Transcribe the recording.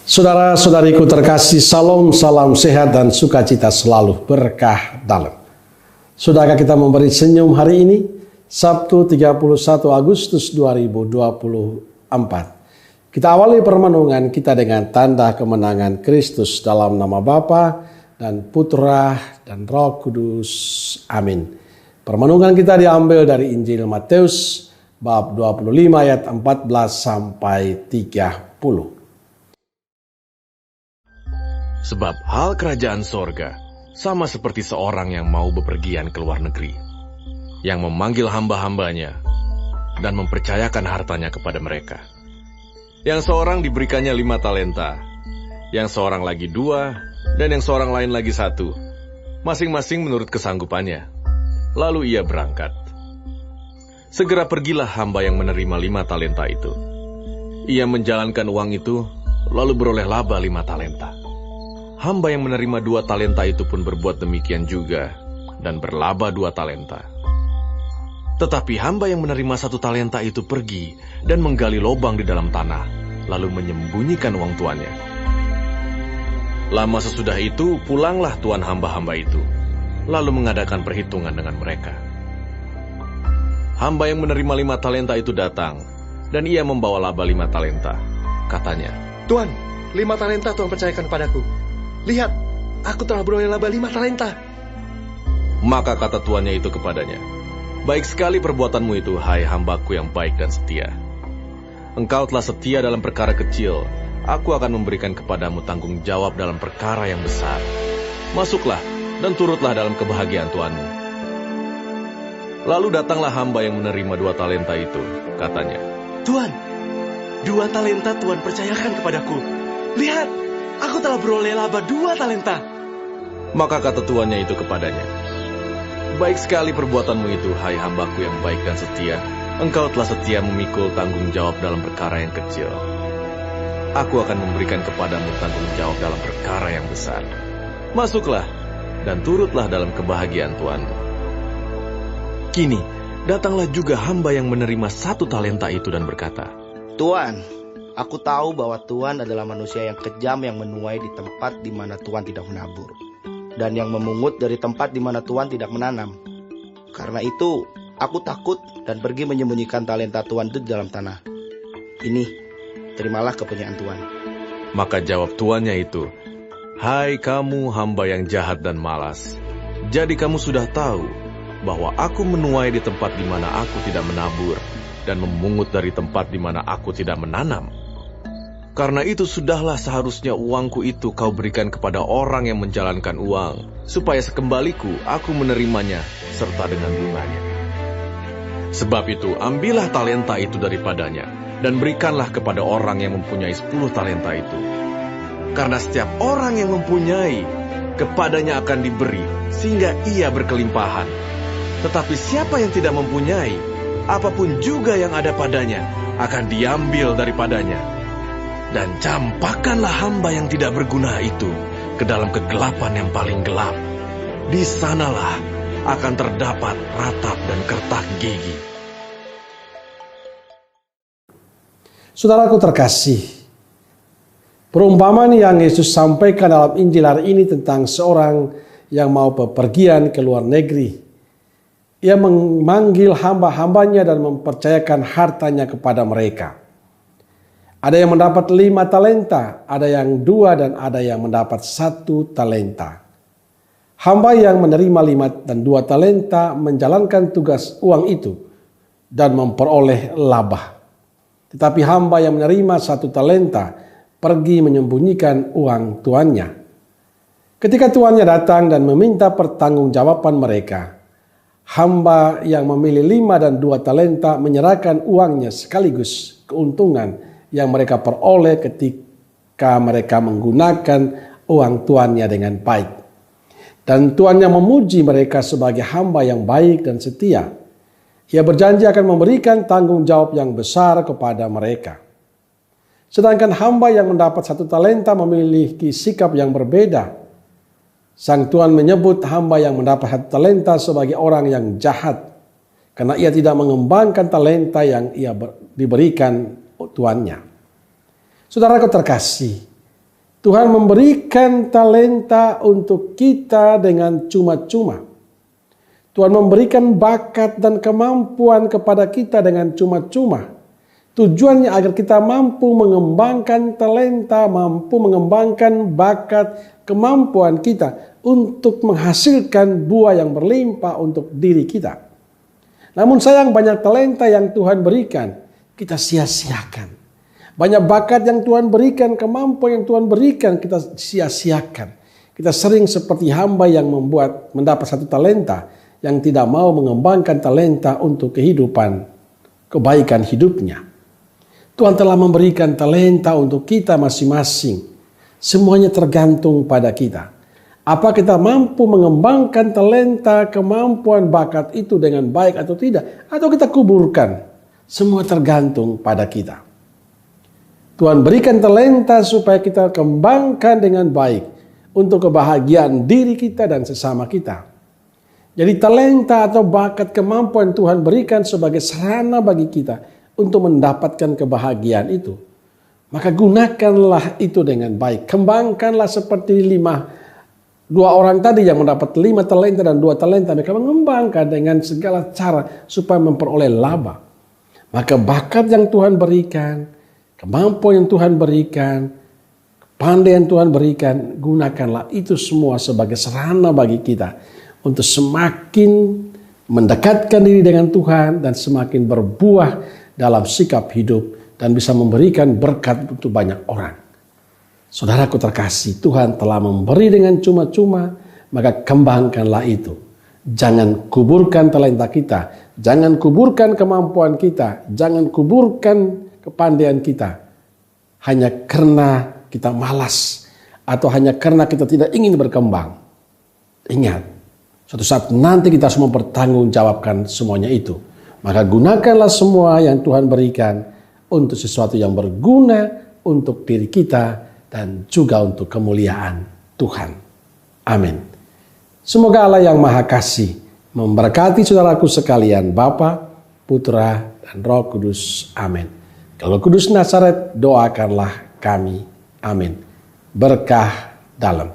Saudara-saudariku terkasih, salam sehat dan sukacita selalu, berkah dalam. Sudahkah kita memberi senyum hari ini? Sabtu 31 Agustus 2024. Kita awali permenungan kita dengan tanda kemenangan Kristus dalam nama Bapa dan Putra dan Roh Kudus. Amin. Permenungan kita diambil dari Injil Matius bab 25 ayat 14 sampai 30. Sebab hal kerajaan sorga sama seperti seorang yang mau bepergian ke luar negeri, yang memanggil hamba-hambanya dan mempercayakan hartanya kepada mereka. Yang seorang diberikannya 5 talenta, yang seorang lagi 2, dan yang seorang lain lagi 1, masing-masing menurut kesanggupannya. Lalu ia berangkat. Segera pergilah hamba yang menerima 5 talenta itu. Ia menjalankan uang itu, lalu beroleh laba 5 talenta. Hamba yang menerima 2 talenta itu pun berbuat demikian juga, dan berlaba 2 talenta. Tetapi hamba yang menerima 1 talenta itu pergi dan menggali lubang di dalam tanah, lalu menyembunyikan uang tuannya. Lama sesudah itu, pulanglah tuan hamba-hamba itu, lalu mengadakan perhitungan dengan mereka. Hamba yang menerima 5 talenta itu datang, dan ia membawa laba 5 talenta. Katanya, "Tuan, 5 talenta Tuan percayakan padaku. Lihat, aku telah beroleh laba 5 talenta. Maka kata tuannya itu kepadanya, "Baik sekali perbuatanmu itu, hai hambaku yang baik dan setia. Engkau telah setia dalam perkara kecil, aku akan memberikan kepadamu tanggung jawab dalam perkara yang besar. Masuklah dan turutlah dalam kebahagiaan tuanmu." Lalu datanglah hamba yang menerima 2 talenta itu. Katanya, "Tuan, 2 talenta Tuan percayakan kepadaku. Lihat, aku telah beroleh laba 2 talenta. Maka kata tuannya itu kepadanya, "Baik sekali perbuatanmu itu, hai hambaku yang baik dan setia. Engkau telah setia memikul tanggung jawab dalam perkara yang kecil. Aku akan memberikan kepadamu tanggung jawab dalam perkara yang besar. Masuklah dan turutlah dalam kebahagiaan tuanmu." Kini, datanglah juga hamba yang menerima 1 talenta itu dan berkata, "Tuan, aku tahu bahwa Tuan adalah manusia yang kejam yang menuai di tempat di mana Tuan tidak menabur, dan yang memungut dari tempat di mana Tuan tidak menanam. Karena itu, aku takut dan pergi menyembunyikan talenta Tuan itu di dalam tanah. Ini, terimalah kepunyaan Tuan." Maka jawab tuannya itu, "Hai kamu hamba yang jahat dan malas, jadi kamu sudah tahu bahwa aku menuai di tempat di mana aku tidak menabur, dan memungut dari tempat di mana aku tidak menanam. Karena itu sudahlah seharusnya uangku itu kau berikan kepada orang yang menjalankan uang, supaya sekembaliku aku menerimanya serta dengan bunganya. Sebab itu ambillah talenta itu daripadanya, dan berikanlah kepada orang yang mempunyai 10 talenta itu. Karena setiap orang yang mempunyai, kepadanya akan diberi, sehingga ia berkelimpahan. Tetapi siapa yang tidak mempunyai, apapun juga yang ada padanya akan diambil daripadanya. Dan campakkanlah hamba yang tidak berguna itu ke dalam kegelapan yang paling gelap. Di sanalah akan terdapat ratap dan kertak gigi." Saudaraku terkasih, perumpamaan yang Yesus sampaikan dalam Injil hari ini tentang seorang yang mau bepergian ke luar negeri. Ia memanggil hamba-hambanya dan mempercayakan hartanya kepada mereka. Ada yang mendapat 5 talenta, ada yang 2, dan ada yang mendapat 1 talenta. Hamba yang menerima 5 dan 2 talenta menjalankan tugas uang itu dan memperoleh laba. Tetapi hamba yang menerima 1 talenta pergi menyembunyikan uang tuannya. Ketika tuannya datang dan meminta pertanggungjawaban mereka, hamba yang memilih 5 dan 2 talenta menyerahkan uangnya sekaligus keuntungan yang mereka peroleh ketika mereka menggunakan uang tuannya dengan baik. Dan tuannya memuji mereka sebagai hamba yang baik dan setia. Ia berjanji akan memberikan tanggung jawab yang besar kepada mereka. Sedangkan hamba yang mendapat 1 talenta memiliki sikap yang berbeda. Sang tuan menyebut hamba yang mendapat 1 talenta sebagai orang yang jahat, karena ia tidak mengembangkan talenta yang ia diberikan tuannya. Saudaraku terkasih, Tuhan memberikan talenta untuk kita dengan cuma-cuma. Tuhan memberikan bakat dan kemampuan kepada kita dengan cuma-cuma. Tujuannya agar kita mampu mengembangkan talenta, mampu mengembangkan bakat, kemampuan kita untuk menghasilkan buah yang berlimpah untuk diri kita. Namun sayang, banyak talenta yang Tuhan berikan, kita sia-siakan. Banyak bakat yang Tuhan berikan, kemampuan yang Tuhan berikan, kita sia-siakan. Kita sering seperti hamba yang mendapat satu talenta, yang tidak mau mengembangkan talenta untuk kehidupan, kebaikan hidupnya. Tuhan telah memberikan talenta untuk kita masing-masing. Semuanya tergantung pada kita. Apa kita mampu mengembangkan talenta, kemampuan, bakat itu dengan baik atau tidak? Atau kita kuburkan? Semua tergantung pada kita. Tuhan berikan talenta supaya kita kembangkan dengan baik untuk kebahagiaan diri kita dan sesama kita. Jadi talenta atau bakat, kemampuan Tuhan berikan sebagai sarana bagi kita untuk mendapatkan kebahagiaan itu. Maka gunakanlah itu dengan baik. Kembangkanlah seperti dua orang tadi yang mendapat 5 talenta dan 2 talenta. Mereka mengembangkan dengan segala cara supaya memperoleh laba. Maka bakat yang Tuhan berikan, kemampuan yang Tuhan berikan, kepandaian Tuhan berikan, gunakanlah itu semua sebagai sarana bagi kita untuk semakin mendekatkan diri dengan Tuhan dan semakin berbuah dalam sikap hidup dan bisa memberikan berkat untuk banyak orang. Saudaraku terkasih, Tuhan telah memberi dengan cuma-cuma, maka kembangkanlah itu. Jangan kuburkan talenta kita, jangan kuburkan kemampuan kita, jangan kuburkan kepandaian kita hanya karena kita malas atau hanya karena kita tidak ingin berkembang. Ingat, suatu saat nanti kita harus mempertanggungjawabkan semuanya itu. Maka gunakanlah semua yang Tuhan berikan untuk sesuatu yang berguna untuk diri kita dan juga untuk kemuliaan Tuhan. Amin. Semoga Allah yang Maha Kasih memberkati saudaraku sekalian, Bapa, Putra, dan Roh Kudus. Amin. Kalau Kudus Nazaret, doakanlah kami. Amin. Berkah dalam.